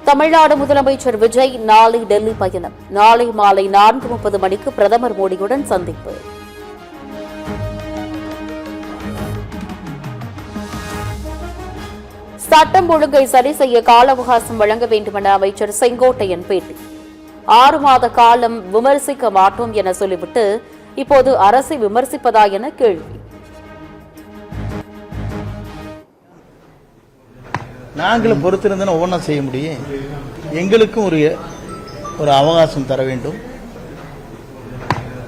தமிழ்நாடு முதலமைச்சர் விஜய் நாளை டெல்லி பயணம். நாளை மாலை 4:30 மணிக்கு பிரதமர் மோடியுடன் சந்திப்பு. சட்டம் ஒழுங்கை சரி செய்ய கால அவகாசம் வழங்க வேண்டுமென அமைச்சர் செங்கோட்டையன் பேட்டி. 6 மாத காலம் விமர்சிக்க மாட்டோம் என சொல்லிவிட்டு இப்போது அரசை விமர்சிப்பதா என கேள்வி. நாங்களும் பொறுத்திருந்தா ஒவ்வொன்றா செய்ய முடியும். எங்களுக்கும் ஒரு அவகாசம் தர வேண்டும்.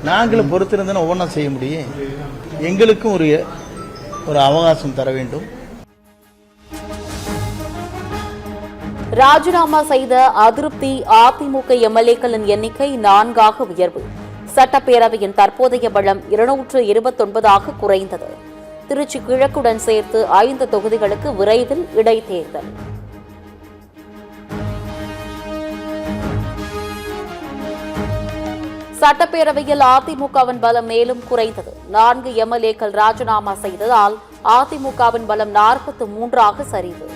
நாங்களும் பொறுத்திருந்தா ஒவ்வொன்றா செய்ய முடியும். எங்களுக்கும் ஒரு அவகாசம் தர வேண்டும். ராஜினாமா செய்த அதிருப்தி அதிமுக எம்எல்ஏக்களின் எண்ணிக்கை 4ஆக உயர்வு. சட்டப்பேரவையின் தற்போதைய பலம் 229ஆக குறைந்தது. திருச்சி கிழக்குடன் சேர்த்து 5 தொகுதிகளுக்கு விரைவில் இடைத்தேர்தல். சட்டப்பேரவையில் அதிமுகவின் பலம் மேலும் குறைந்தது. 4 எம்எல்ஏக்கள் ராஜினாமா செய்ததால் அதிமுகவின் பலம் 43ஆக சரிவு.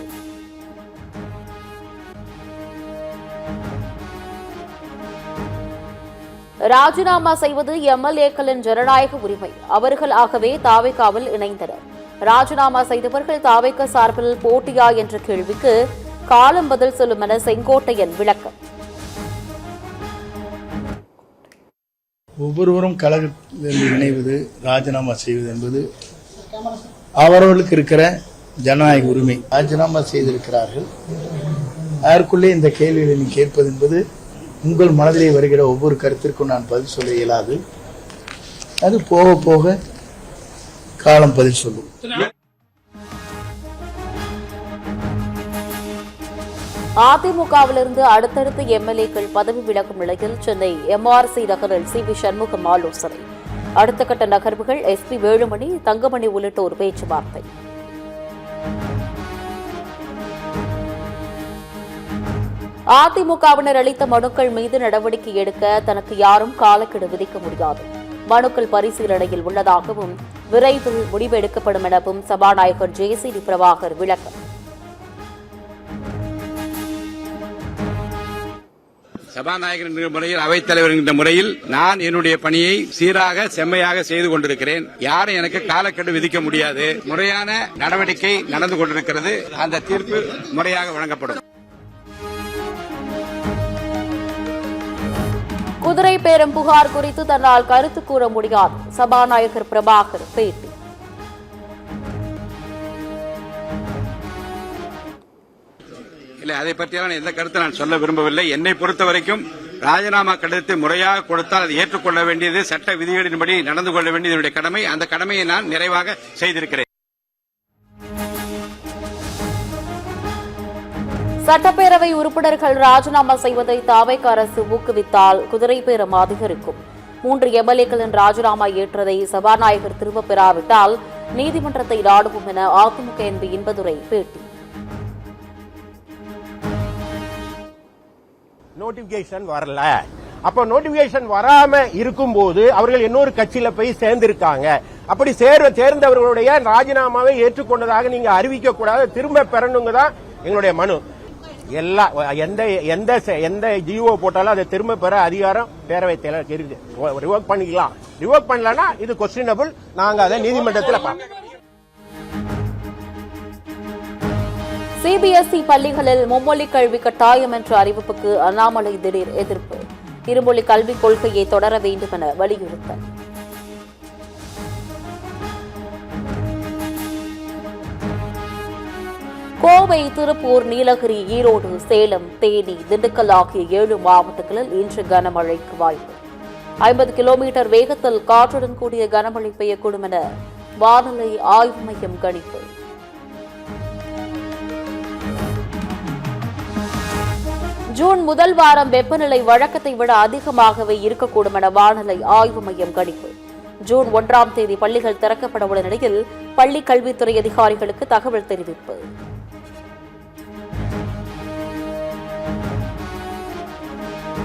ராஜினாமா செய்வது எம்எல்ஏக்களின் ஜனநாயக உரிமை. அவர்கள் ஆகவே தாவேகாவில் இணைந்தனர். ராஜினாமா செய்தவர்கள் தாவேகா சார்பில் போட்டியா என்ற கேள்விக்கு காலம் பதில் சொல்லும் என செங்கோட்டையன் விளக்கம். ஒவ்வொருவரும் கழகத்தில் இணைவது, ராஜினாமா செய்வது என்பது அவர்களுக்கு இருக்கிற ஜனநாயக உரிமை. ராஜினாமா செய்திருக்கிறார்கள். அதற்குள்ளே இந்த கேள்விகளை நீ கேட்பது என்பது உங்கள் மனதிலே வருகிற ஒவ்வொரு கருத்திற்கும் நான் பதில் சொல்ல இயலாது. அது போக போக காலம் பதில் சொல்லும். அதிமுகவிலிருந்து அடுத்தடுத்த எம்எல்ஏக்கள் பதவி விலகும் நிலையில் சென்னை எம்ஆர்சி நகரில் சி.வி. சண்முகம் ஆலோசனை. அடுத்த கட்ட நகர்வுகள் எஸ்பி வேலுமணி, தங்கமணி உள்ளிட்டோர் பேச்சுவார்த்தை. அதிமுகவினர் அளித்த மனுக்கள் மீது நடவடிக்கை எடுக்க தனக்கு யாரும் காலக்கெடு விதிக்க முடியாது. மனுக்கள் பரிசீலனையில் உள்ளதாகவும் விரைவில் முடிவு எடுக்கப்படும் எனவும் சபாநாயகர் ஜே.சி.டி. பிரபாகர் விளக்கம். சபாநாயகர் என்ற முறையில், அவைத்தலைவர் என்ற முறையில் நான் என்னுடைய பணியை சீராக செம்மையாக செய்து கொண்டிருக்கிறேன். யாரும் எனக்கு காலக்கெடு விதிக்க முடியாது. முறையான நடவடிக்கை நடந்து கொண்டிருக்கிறது. அந்த தீர்ப்பு முறையாக வழங்கப்படும். குதிரை பேரம் புகார் குறித்து தன்னால் கருத்து கூற முடியாது. சபாநாயகர் பிரபாகர் பேட்டி. இல்லை, அதை பற்றியான எந்த கருத்தை நான் சொல்ல விரும்பவில்லை. என்னை பொறுத்த வரைக்கும் ராஜினாமா கடிதத்தை முறையாக கொடுத்தால் அதை ஏற்றுக்கொள்ள வேண்டியது சட்ட விதிகளின்படி நடந்து கொள்ள வேண்டியது என்னுடைய கடமை. அந்த கடமையை நான் நிறைவாக செய்திருக்கிறேன். சட்டப்பேரவை உறுப்பினர்கள் ராஜினாமா செய்வதை தாவேகா அரசு ஊக்குவித்தால் குதிரை பேரம் அதிகரிக்கும். 3 எம்எல்ஏக்களின் ராஜினாமா ஏற்றதை சபாநாயகர் திரும்பப் பெறாவிட்டால் நீதிமன்றத்தை நாடுவோம் என அதிமுக எம்பி இன்பதுரை பேட்டி. நோட்டிபிகேஷன் வரல. அப்ப நோட்டிபிகேஷன் வராம இருக்கும்போது அவர்கள் இன்னொரு கட்சியில போய் சேர்ந்திருக்காங்க. அப்படி சேர்ந்தவர்களுடைய ராஜினாமாவை ஏற்றுக்கொண்டதாக நீங்க அறிவிக்க கூடாது, திரும்ப பெறணுங்க தான் எங்களுடைய மனு. எந்த ஜிஓ போட்டாலும் அதை திரும்ப பெற அதிகாரம் பேரவைத் தலைவருக்கு இருக்கு. ரிவோக் பண்ணிக்கலாம். ரிவோக் பண்ணலன்னா இது கொஸ்டினபிள். நாங்க அதை நீதிமன்றத்தில் சிபிஎஸ்இ பள்ளிகளில் மும்மொழி கல்வி கட்டாயம் என்ற அறிவிப்புக்கு அண்ணாமலை திடீர் எதிர்ப்பு. இருமொழி கல்விக் கொள்கையை தொடர வேண்டும் என வலியுறுத்தல். கோவை, திருப்பூர், நீலகிரி, ஈரோடு, சேலம், தேனி, திண்டுக்கல் ஆகிய 7 மாவட்டங்களில் இன்று கனமழைக்கு வாய்ப்பு. 50 கிலோமீட்டர் வேகத்தில் காற்றுடன் கூடிய கனமழை பெய்யக்கூடும் என வானிலை ஆய்வு மையம் கணிப்பு. ஜூன் முதல் வாரம் வெப்பநிலை வழக்கத்தை விட அதிகமாகவே இருக்கக்கூடும் என வானிலை ஆய்வு மையம் கணிப்பு. ஜூன் 1ஆம் தேதி பள்ளிகள் திறக்கப்பட உள்ள நிலையில் பள்ளி கல்வித்துறை அதிகாரிகளுக்கு தகவல் தெரிவிப்பு.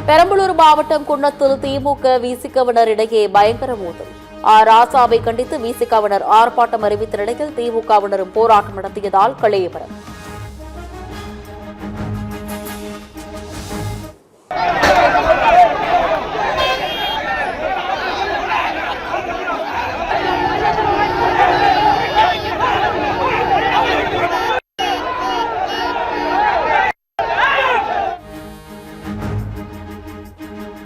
பெரம்பலூர் மாவட்டம் குன்னத்தில் திமுக விசிகவினர் இடையே பயங்கர மோதல். ராசாவை கண்டித்து விசிகவினர் ஆர்ப்பாட்டம் அறிவித்த நிலையில் திமுகவினரும் போராட்டம் நடத்தியதால் கலையபரம்.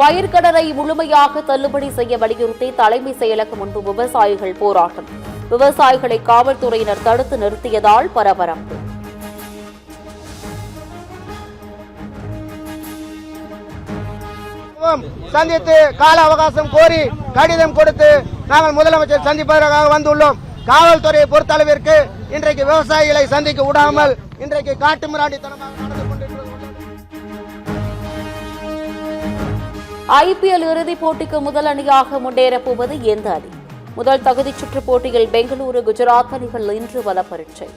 பயிர்க்கடனை முழுமையாக தள்ளுபடி செய்ய வலியுறுத்தி தலைமை செயலகம் முன்பு விவசாயிகள் போராட்டம். விவசாயிகளை காவல்துறையினர் தடுத்து நிறுத்தியதால் பரபரப்பு. சந்தித்து கால அவகாசம் கோரி கடிதம் கொடுத்து நாங்கள் முதலமைச்சர் சந்திப்பதற்காக வந்துள்ளோம். காவல்துறையை பொறுத்தளவிற்கு இன்றைக்கு விவசாயிகளை சந்திக்க விடாமல் இன்றைக்கு காட்டுமிராண்டித்தனமாக நடந்து கொண்டிருக்கிறது. IPL இறுதிப் போட்டிக்கு முதல் அணியாக முன்னேறப் போவது எந்த அணி? முதல் தகுதிச் சுற்றுப் போட்டியில் பெங்களூரு, குஜராத் அணிகள் இன்று பல பரீட்சை.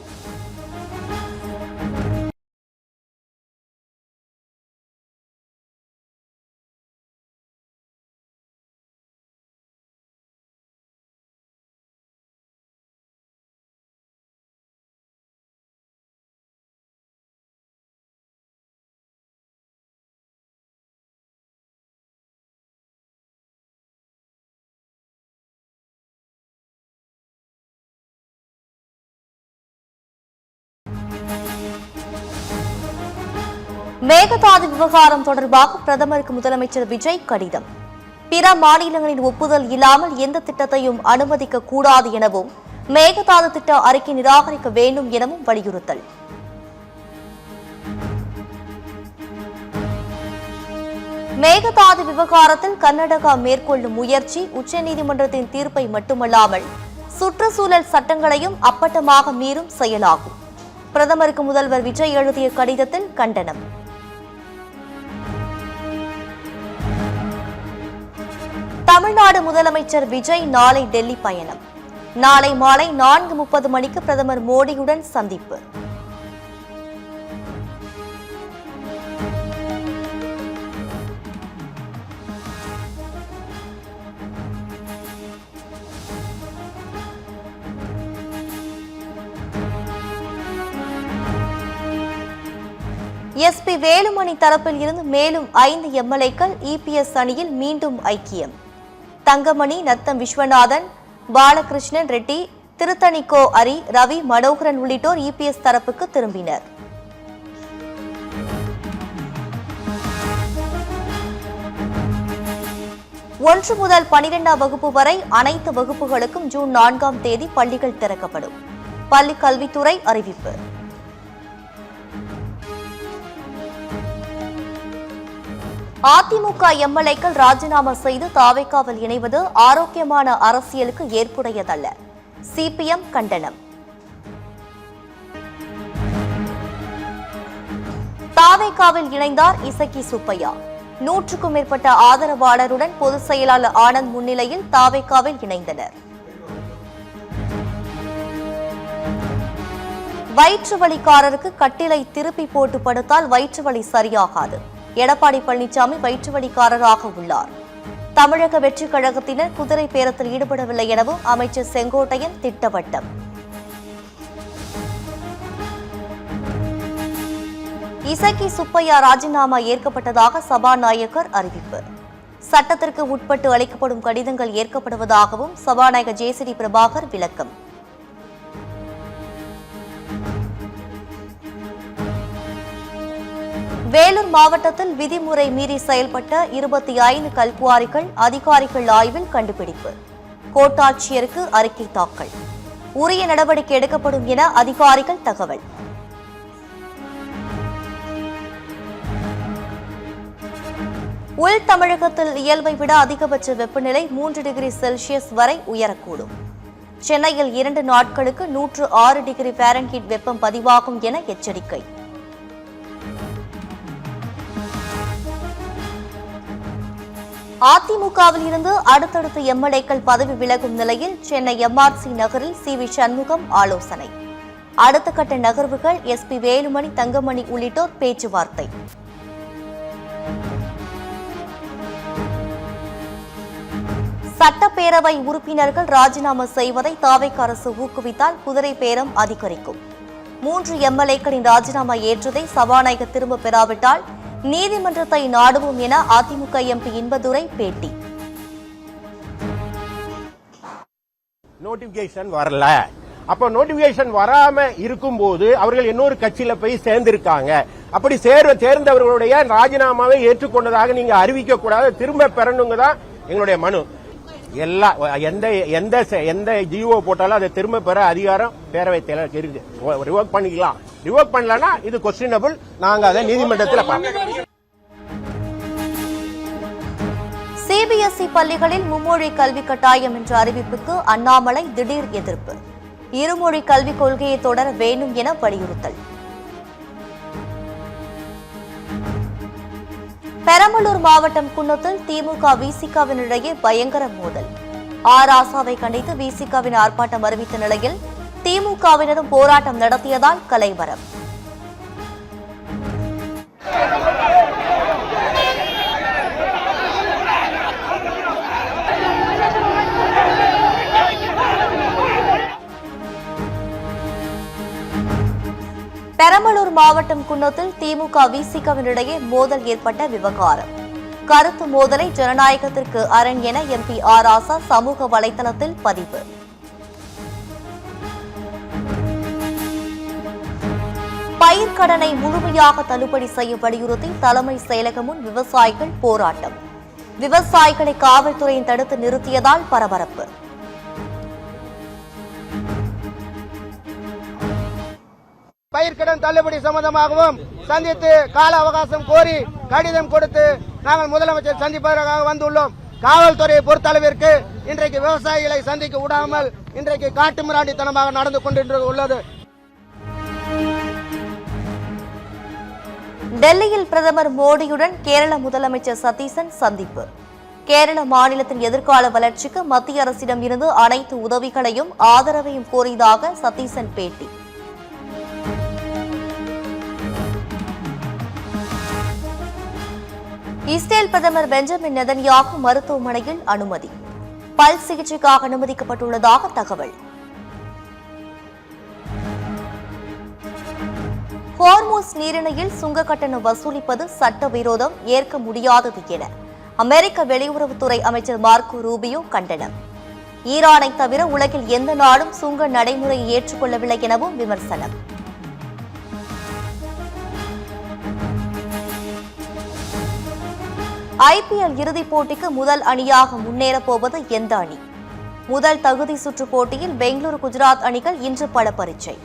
மேகதாது விவகாரம் தொடர்பாக பிரதமருக்கு முதலமைச்சர் விஜய் கடிதம். பிற மாநிலங்களின் ஒப்புதல் இல்லாமல் எந்த திட்டத்தையும் அனுமதிக்க கூடாது எனவும் மேகதாது திட்ட அறிக்கை நிராகரிக்க வேண்டும் எனவும் வலியுறுத்தல். மேகதாது விவகாரத்தில் கர்நாடகா மேற்கொள்ளும் முயற்சி உச்சநீதிமன்றத்தின் தீர்ப்பை மட்டுமல்லாமல் சுற்றுச்சூழல் சட்டங்களையும் அப்பட்டமாக மீறும் செயலாகும். பிரதமருக்கு முதல்வர் விஜய் எழுதிய கடிதத்தில் கண்டனம். தமிழ்நாடு முதலமைச்சர் விஜய் நாளை டெல்லி பயணம். நாளை மாலை 4:30 மணிக்கு பிரதமர் மோடியுடன் சந்திப்பு. SP வேலுமணி தரப்பில் இருந்து மேலும் 5 MLAக்கள் EPS அணியில் மீண்டும் ஐக்கியம். தங்கமணி, நத்தம் விஸ்வநாதன், பாலகிருஷ்ணன் ரெட்டி, திருத்தணிக்கோ அரி, ரவி மனோகரன் உள்ளிட்டோர் EPS தரப்புக்கு திரும்பினர். ஒன்று முதல் 12ஆம் வகுப்பு வரை அனைத்து வகுப்புகளுக்கும் ஜூன் 4ஆம் தேதி பள்ளிகள் திறக்கப்படும். பள்ளிக் கல்வித்துறை அறிவிப்பு. அதிமுக MLAக்கள் ராஜினாமா செய்து தாவேகாவில் இணைவது ஆரோக்கியமான அரசியலுக்கு ஏற்புடையதல்ல. CPM கண்டனம். தாவேகாவில் இணைந்தார் இசக்கி சுப்பையா. 100க்கும் மேற்பட்ட ஆதரவாளருடன் பொதுச் செயலாளர் ஆனந்த் முன்னிலையில் தாவேகாவில் இணைந்தனர். வயிற்று வலிக்காரருக்கு கட்டிலை திருப்பி போட்டு படுத்தால் வயிற்று வலி சரியாகாது. எடப்பாடி பழனிசாமி வயிற்றுவலிக்காரராக உள்ளார். தமிழக வெற்றிக் கழகத்தினர் குதிரை பேரத்தில் ஈடுபடவில்லை எனவும் அமைச்சர் செங்கோட்டையன் திட்டவட்டம். இசக்கி சுப்பையா ராஜினாமா ஏற்கப்பட்டதாக சபாநாயகர் அறிவிப்பு. சட்டத்திற்கு உட்பட்டு அளிக்கப்படும் கடிதங்கள் ஏற்கப்படுவதாகவும் சபாநாயகர் JCD பிரபாகர் விளக்கம். வேலூர் மாவட்டத்தில் விதிமுறை மீறி செயல்பட்ட 25 கல்குவாரிகள் அதிகாரிகள் ஆய்வில் கண்டுபிடிப்பு. கோட்டாட்சியருக்கு அறிக்கை தாக்கல். உரிய நடவடிக்கை எடுக்கப்படும் என அதிகாரிகள் தகவல். உள் தமிழகத்தில் இயல்பை விட அதிகபட்ச வெப்பநிலை 3 டிகிரி செல்சியஸ் வரை உயரக்கூடும். சென்னையில் 2 நாட்களுக்கு 106 டிகிரி ஃபாரன்ஹீட் வெப்பம் பதிவாகும் என எச்சரிக்கை. அதிமுகவில் இருந்து அடுத்தடுத்த MLAக்கள் பதவி விலகும் நிலையில் சென்னை MRC நகரில் CV சண்முகம் ஆலோசனை. அடுத்த கட்ட நகர்வுகள் SP வேலுமணி, தங்கமணி உள்ளிட்டோர் பேச்சுவார்த்தை. சட்டப்பேரவை உறுப்பினர்கள் ராஜினாமா செய்வதை தாவேக அரசு ஊக்குவித்தால் குதிரை பேரம் அதிகரிக்கும். 3 MLAக்களின் ராஜினாமா ஏற்றதை சபாநாயகர் திரும்ப பெறாவிட்டால் நீதிமன்றத்தை நாடுவோம் என அதிமுக MP இன்பதுரை பேட்டி. நோட்டிபிகேஷன் வரல, அப்ப நோட்டிபிகேஷன் வராம இருக்கும்போது அவர்கள் இன்னொரு கட்சியில போய் சேர்ந்திருக்காங்க. அப்படி சேர்ந்தவர்களுடைய ராஜினாமாவை ஏற்றுக்கொண்டதாக நீங்க அறிவிக்க கூடாது, திரும்ப பெறணுங்க தான் எங்களுடைய மனு. எந்த ஜிஓ போட்டாலும் அதை திரும்ப பெற அதிகாரம் பேரவைத் செயலருக்கு இருக்கு. ரிவோக் பண்ணிக்கலாம். ரிவோக் பண்ணலன்னா இது கொஸ்டினபிள். நாங்க அதை நீதிமன்றத்தில் பார்ப்போம். சிபிஎஸ்இ பள்ளிகளில் மும்மொழி கல்வி கட்டாயம் என்ற அறிவிப்புக்கு அண்ணாமலை திடீர் எதிர்ப்பு. இருமொழி கல்விக் கொள்கையை தொடர வேண்டும் என வலியுறுத்தல். பெரம்பலூர் மாவட்டம் குன்னத்தில் திமுக விசிகவினிடையே பயங்கர மோதல். ஆராசாவை கண்டித்து விசிகவின் ஆர்ப்பாட்டம் அறிவித்த நிலையில் திமுகவினரும் போராட்டம் நடத்தியதால் கலைவரம். பெரம்பலூர் மாவட்டம் குன்னத்தில் திமுக விசிகவினிடையே மோதல் ஏற்பட்ட விவகாரம். கருத்து மோதலை ஜனநாயகத்திற்கு அரண் என எம்பி ஆராசா சமூக வலைதளத்தில் பதிவு. பயிர்க்கடனை முழுமையாக தள்ளுபடி செய்ய வலியுறுத்தி தலைமை செயலகம் முன் விவசாயிகள் போராட்டம். விவசாயிகளை காவல்துறையின் தடுத்து நிறுத்தியதால் பரபரப்பு. பயிர்க்கடன் தள்ளுபடி சம்பந்தமாகவும் சந்தித்து கால அவகாசம் கோரி கடிதம் கொடுத்து நாங்கள் முதலமைச்சர் சந்திப்பதற்காக வந்துள்ளோம். காவல்துறையை பொறுத்தளவிற்கு இன்றைக்கு விவசாயிகளை சந்திக்க விடாமல் இன்றைக்கு காட்டுமிராண்டித்தனமாக நடந்து கொண்டுள்ளது. டெல்லியில் பிரதமர் மோடியுடன் கேரள முதலமைச்சர் சதீசன் சந்திப்பு. கேரள மாநிலத்தின் எதிர்கால வளர்ச்சிக்கு மத்திய அரசிடம் இருந்து அனைத்து உதவிகளையும் ஆதரவையும் கோரியதாக சதீசன் பேட்டி. இஸ்ரேல் பிரதமர் பெஞ்சமின் நெதன்யாகு மருத்துவமனையில் அனுமதி. பல் சிகிச்சைக்காக அனுமதிக்கப்பட்டுள்ளதாக தகவல். ஹோர்முஸ் நீரிணையில் சுங்க கட்டணம் வசூலிப்பது சட்டவிரோதம், ஏற்க முடியாதது என அமெரிக்க வெளியுறவுத்துறை அமைச்சர் மார்க்கோ ரூபியோ கண்டனம். ஈரானை தவிர உலகில் எந்த நாடும் சுங்க நடைமுறையை ஏற்றுக்கொள்ளவில்லை எனவும் விமர்சனம். ஐபிஎல் இறுதிப் போட்டிக்கு முதல் அணியாக முன்னேறப் போவது எந்த அணி? முதல் தகுதி சுற்று போட்டியில் பெங்களூரு குஜராத் அணிகள் இன்று பல பரீட்சை.